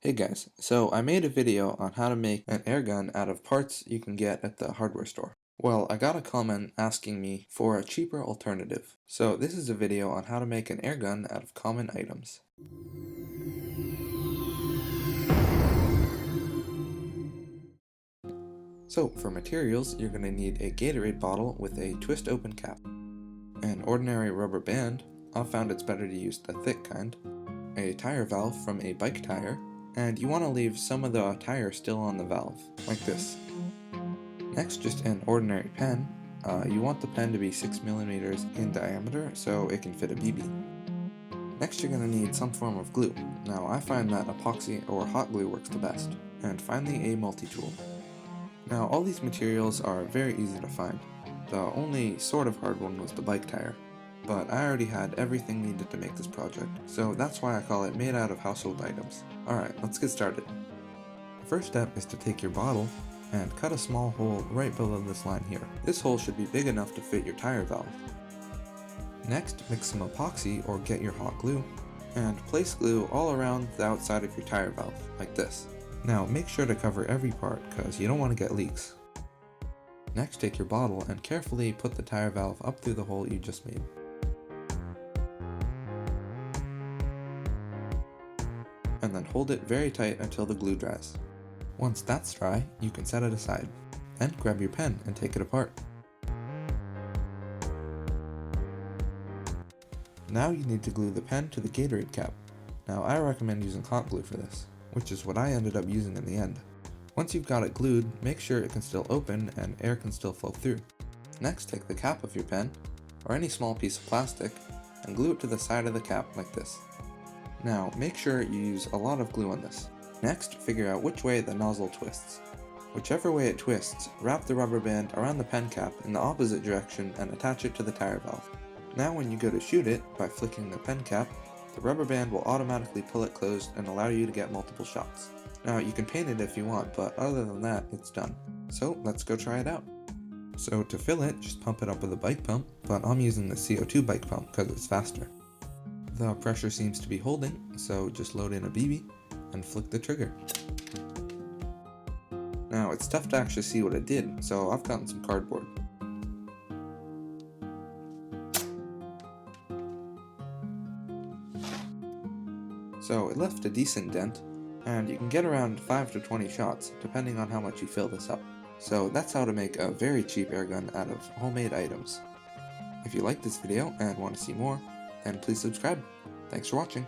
Hey guys, so I made a video on how to make an air gun out of parts you can get at the hardware store. Well, I got a comment asking me for a cheaper alternative. So this is a video on how to make an air gun out of common items. So for materials, you're going to need a Gatorade bottle with a twist open cap, an ordinary rubber band. I've found it's better to use the thick kind, a tire valve from a bike tire, and you want to leave some of the tire still on the valve, like this. Next, just an ordinary pen. You want the pen to be 6mm in diameter so it can fit a BB. Next, you're going to need some form of glue. Now, I find that epoxy or hot glue works the best. And finally, a multi-tool. Now, all these materials are very easy to find. The only sort of hard one was the bike tire. But I already had everything needed to make this project, so that's why I call it made out of household items. Alright, let's get started. The first step is to take your bottle and cut a small hole right below this line here. This hole should be big enough to fit your tire valve. Next, mix some epoxy or get your hot glue, and place glue all around the outside of your tire valve, like this. Now make sure to cover every part because you don't want to get leaks. Next, take your bottle and carefully put the tire valve up through the hole you just made. And then hold it very tight until the glue dries. Once that's dry, you can set it aside. Then grab your pen and take it apart. Now you need to glue the pen to the Gatorade cap. Now I recommend using hot glue for this, which is what I ended up using in the end. Once you've got it glued, make sure it can still open and air can still flow through. Next, take the cap of your pen, or any small piece of plastic, and glue it to the side of the cap like this. Now, make sure you use a lot of glue on this. Next, figure out which way the nozzle twists. Whichever way it twists, wrap the rubber band around the pen cap in the opposite direction and attach it to the tire valve. Now when you go to shoot it, by flicking the pen cap, the rubber band will automatically pull it closed and allow you to get multiple shots. Now you can paint it if you want, but other than that, it's done. So let's go try it out. So to fill it, just pump it up with a bike pump, but I'm using the CO2 bike pump because it's faster. The pressure seems to be holding, so just load in a BB and flick the trigger. Now it's tough to actually see what it did, so I've gotten some cardboard. So it left a decent dent, and you can get around 5 to 20 shots depending on how much you fill this up. So that's how to make a very cheap air gun out of homemade items. If you like this video and want to see more, and please subscribe. Thanks for watching.